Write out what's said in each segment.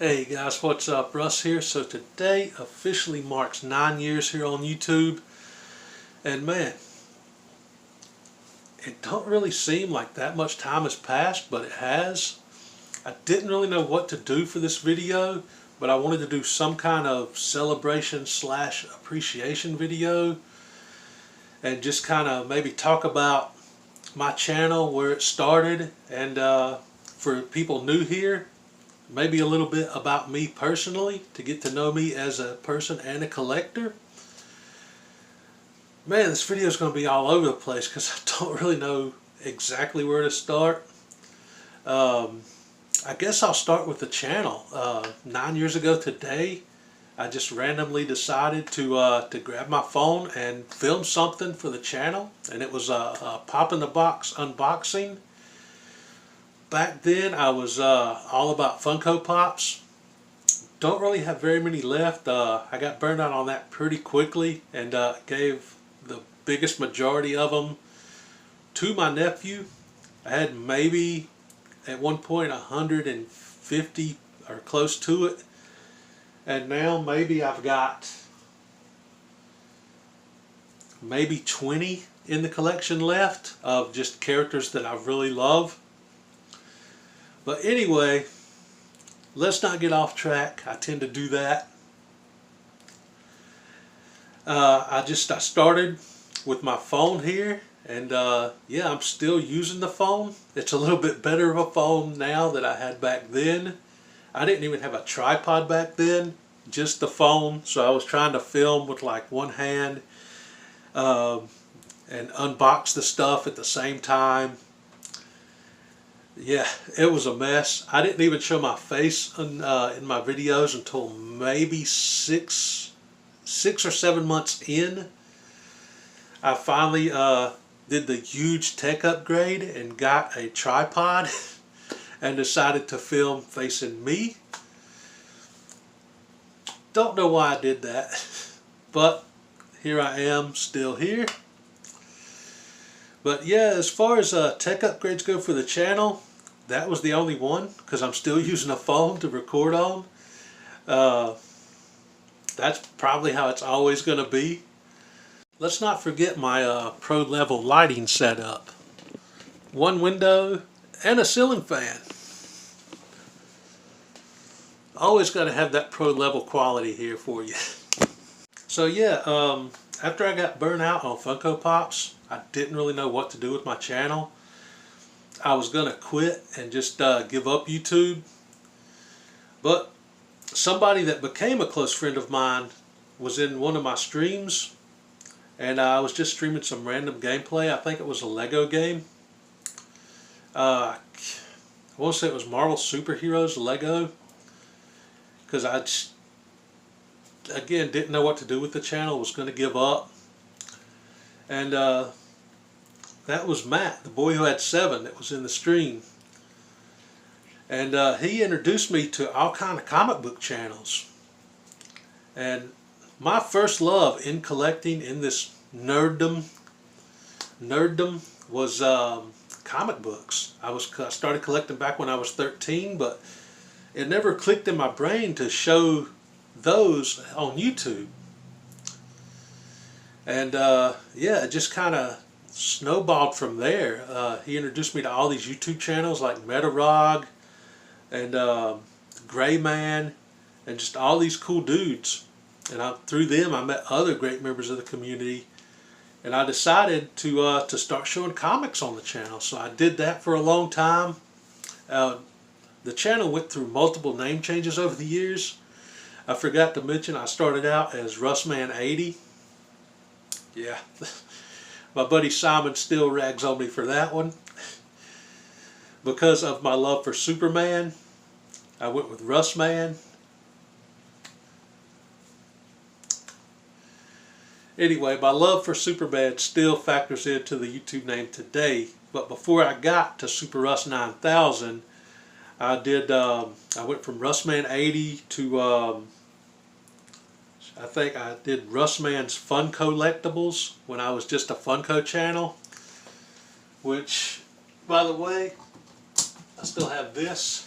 Hey guys, what's up? Russ here. So today officially marks 9 years here on YouTube, and man, it don't really seem like that much time has passed, but it has. I didn't really know what to do for this video, but I wanted to do some kind of celebration slash appreciation video and just kind of maybe talk about my channel, where it started, and for people new here, maybe a little bit about me personally, to get to know me as a person and a collector. Man, this video is going to be all over the place because I don't really know exactly where to start. I guess I'll start with the channel. 9 years ago today, I just randomly decided to grab my phone and film something for the channel, and it was a Pop in the Box unboxing. Back then I was all about Funko Pops. Don't really have very many left. I got burned out on that pretty quickly and gave the biggest majority of them to my nephew. I had maybe at one point 150 or close to it, and now maybe I've got maybe 20 in the collection left of just characters that I really love. But anyway, let's not get off track. I tend to do that. I started with my phone here, and yeah, I'm still using the phone. It's a little bit better of a phone now than I had back then. I didn't even have a tripod back then, just the phone. So I was trying to film with like one hand and unbox the stuff at the same time. Yeah, it was a mess. I didn't even show my face in my videos until maybe six or 7 months in. I finally did the huge tech upgrade and got a tripod and decided to film facing me. Don't know why I did that, but here I am, still here. But yeah, as far as tech upgrades go for the channel, that was the only one, because I'm still using a phone to record on. That's probably how it's always going to be. Let's not forget my pro level lighting setup. One window and a ceiling fan. Always got to have that pro level quality here for you. So yeah, after I got burnt out on Funko Pops, I didn't really know what to do with my channel. I was going to quit and just give up YouTube. But somebody that became a close friend of mine was in one of my streams, and I was just streaming some random gameplay. I think it was a Lego game. I want to say it was Marvel Superheroes Lego, because I just, again, didn't know what to do with the channel, was going to give up. And that was Matt, the boy who had 7, that was in the stream. And he introduced me to all kind of comic book channels. And my first love in collecting, in this nerddom was comic books. I started collecting back when I was 13, but it never clicked in my brain to show those on YouTube. And yeah, it just kind of snowballed from there. He introduced me to all these YouTube channels like Metarog and Gray Man, and just all these cool dudes. And through them I met other great members of the community, and I decided to start showing comics on the channel. So I did that for a long time. The channel went through multiple name changes over the years. I forgot to mention I started out as Russman80. Yeah. My buddy Simon still rags on me for that one. Because of my love for Superman, I went with Russman. Anyway, my love for Superman still factors into the YouTube name today. But before I got to Super Russ 9000, I went from Russman80 to I think I did Russman's Fun Collectibles when I was just a Funko channel, which, by the way, I still have this.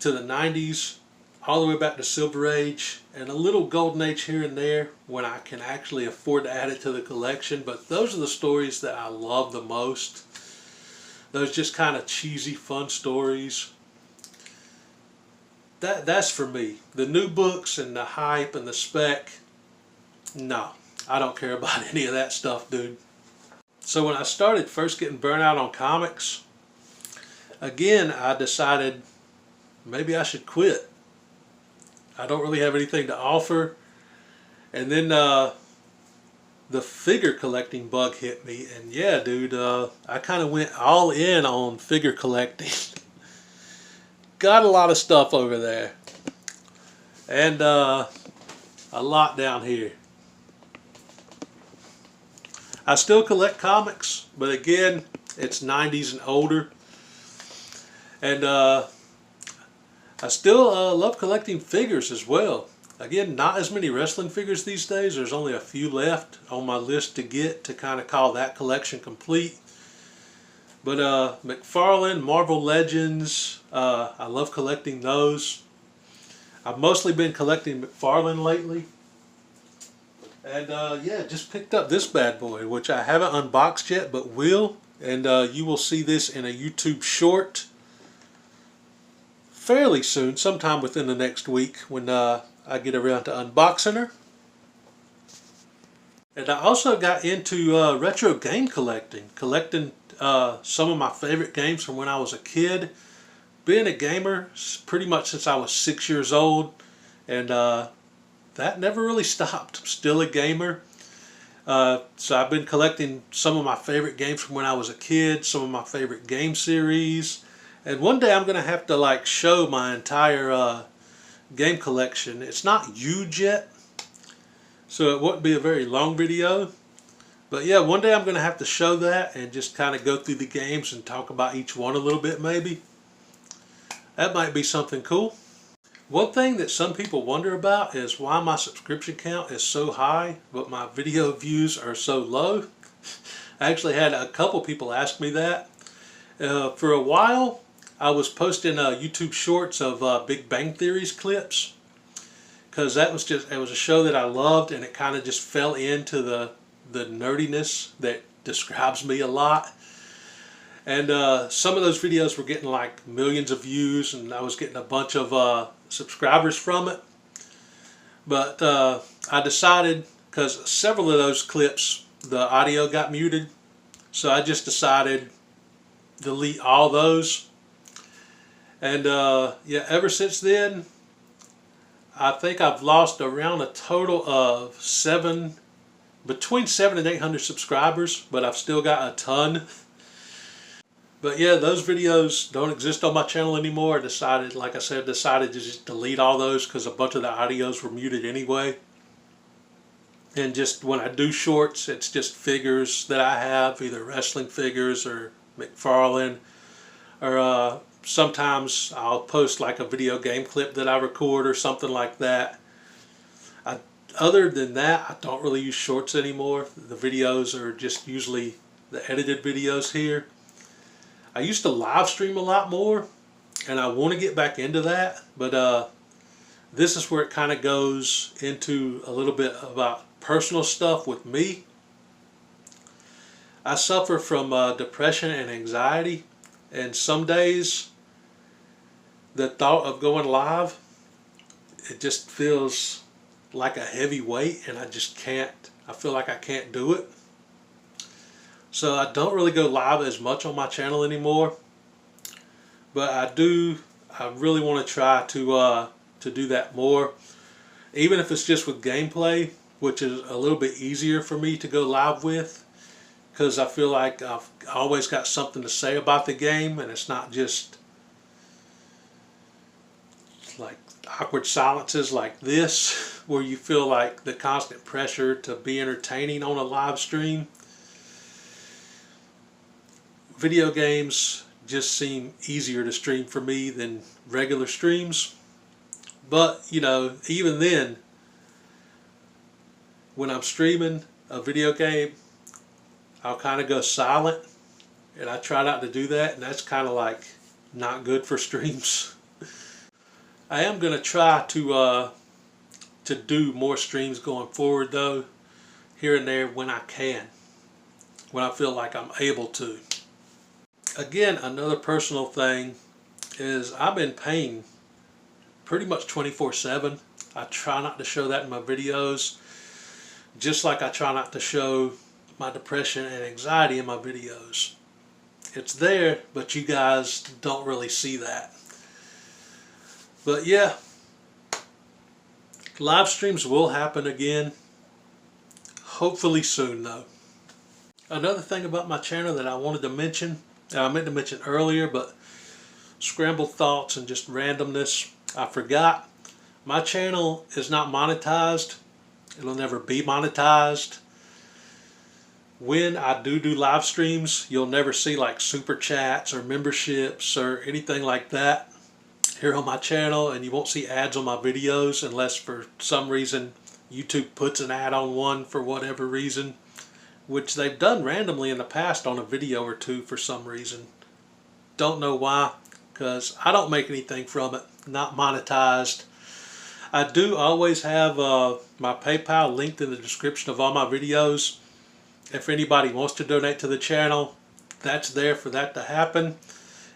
to the 90s, all the way back to Silver Age, and a little Golden Age here and there when I can actually afford to add it to the collection. But those are the stories that I love the most. Those just kind of cheesy, fun stories. That's for me. The new books and the hype and the spec, no, I don't care about any of that stuff, dude. So when I started first getting burnt out on comics, again, I decided maybe I should quit. I don't really have anything to offer. And then the figure collecting bug hit me, and yeah, dude, I kind of went all in on figure collecting. Got a lot of stuff over there, and a lot down here. I still collect comics, but again, it's 90s and older. And I still love collecting figures as well. Again, not as many wrestling figures these days. There's only a few left on my list to get to kind of call that collection complete. But McFarlane, Marvel Legends, I love collecting those. I've mostly been collecting McFarlane lately. And yeah, just picked up this bad boy, which I haven't unboxed yet, but will. And you will see this in a YouTube short fairly soon, sometime within the next week when I get around to unboxing her. And I also got into retro game collecting some of my favorite games from when I was a kid. Being a gamer pretty much since I was 6 years old, and that never really stopped. I'm still a gamer. So I've been collecting some of my favorite games from when I was a kid, some of my favorite game series, and one day I'm going to have to like show my entire game collection. It's not huge yet, so it won't be a very long video. But yeah, one day I'm going to have to show that and just kind of go through the games and talk about each one a little bit maybe. That might be something cool. One thing that some people wonder about is why my subscription count is so high but my video views are so low. I actually had a couple people ask me that. For a while I was posting YouTube shorts of Big Bang Theory's clips, because it was a show that I loved, and it kind of just fell into the nerdiness that describes me a lot. And some of those videos were getting like millions of views, and I was getting a bunch of subscribers from it. But I decided, because several of those clips the audio got muted, so I just decided to delete all those. And yeah, ever since then I think I've lost around a total of between 700 and 800 subscribers, but I've still got a ton. But yeah, those videos don't exist on my channel anymore. I decided, like I said, to just delete all those because a bunch of the audios were muted anyway. And just when I do shorts, it's just figures that I have, either wrestling figures or McFarlane, or sometimes I'll post like a video game clip that I record or something like that. Other than that, I don't really use shorts anymore. The videos are just usually the edited videos here. I used to live stream a lot more, and I want to get back into that, but this is where it kind of goes into a little bit about personal stuff with me. I suffer from depression and anxiety, and some days the thought of going live, it just feels like a heavy weight, and I just can't. I feel like I can't do it. So I don't really go live as much on my channel anymore, but I really want to try to do that more, even if it's just with gameplay, which is a little bit easier for me to go live with, because I feel like I've always got something to say about the game, and it's not just like awkward silences like this where you feel like the constant pressure to be entertaining on a live stream. Video games just seem easier to stream for me than regular streams, but you know, even then, when I'm streaming a video game, I'll kind of go silent, and I try not to do that, and that's kind of like not good for streams. I am going to try to do more streams going forward, though, here and there when I can, when I feel like I'm able to. Again, another personal thing is I've been painting pretty much 24/7. I try not to show that in my videos, just like I try not to show my depression and anxiety in my videos. It's there, but you guys don't really see that. But yeah, live streams will happen again, hopefully soon though. Another thing about my channel that I wanted to mention, I meant to mention earlier, but scrambled thoughts and just randomness, I forgot. My channel is not monetized. It'll never be monetized. When I do live streams, you'll never see like super chats or memberships or anything like that here on my channel, and you won't see ads on my videos unless for some reason YouTube puts an ad on one for whatever reason, which they've done randomly in the past on a video or two for some reason. Don't know why, because I don't make anything from it, not monetized. I do always have my PayPal linked in the description of all my videos. If anybody wants to donate to the channel, that's there for that to happen.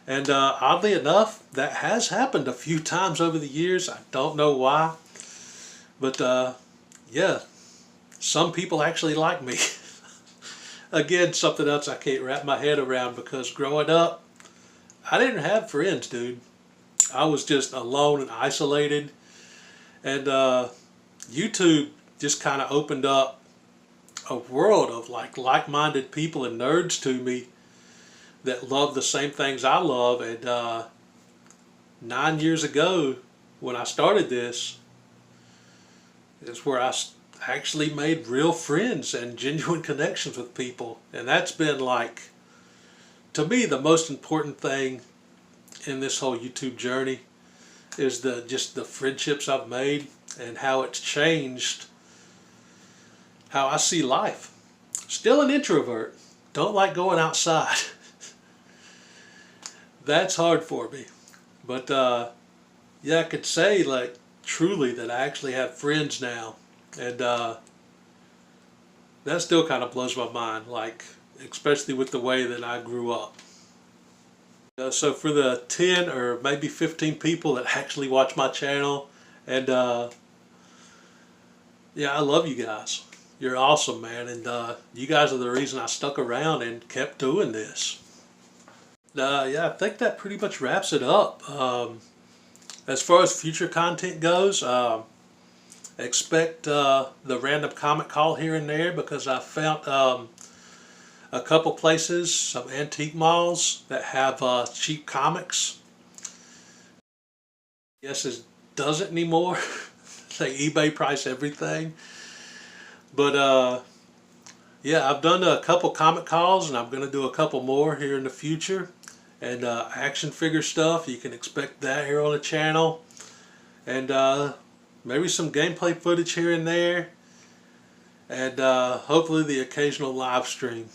And oddly enough, that has happened a few times over the years. I don't know why. But yeah, some people actually like me. Again, something else I can't wrap my head around, because growing up, I didn't have friends, dude. I was just alone and isolated. And YouTube just kind of opened up a world of like-minded people and nerds to me that love the same things I love. And 9 years ago, when I started this, is where I actually made real friends and genuine connections with people. And that's been, like, to me, the most important thing in this whole YouTube journey is just the friendships I've made and how it's changed how I see life. Still an introvert. Don't like going outside. That's hard for me. But yeah, I could say, like, truly that I actually have friends now. And that still kind of blows my mind, like, especially with the way that I grew up. So for the 10 or maybe 15 people that actually watch my channel, and yeah, I love you guys. You're awesome, man, and you guys are the reason I stuck around and kept doing this. Yeah, I think that pretty much wraps it up. As far as future content goes, expect the random comic call here and there, because I found a couple places, some antique malls that have cheap comics. Yes, it doesn't anymore. They eBay price everything. But yeah, I've done a couple comic calls, and I'm going to do a couple more here in the future. And action figure stuff, you can expect that here on the channel. And maybe some gameplay footage here and there. And hopefully the occasional live stream.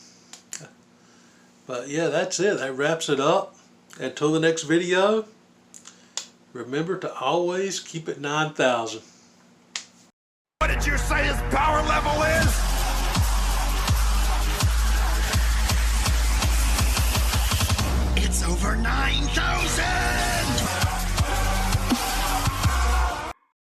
But yeah, that's it. That wraps it up. Until the next video, remember to always keep it 9,000. What did you say his power level is? It's over 9,000!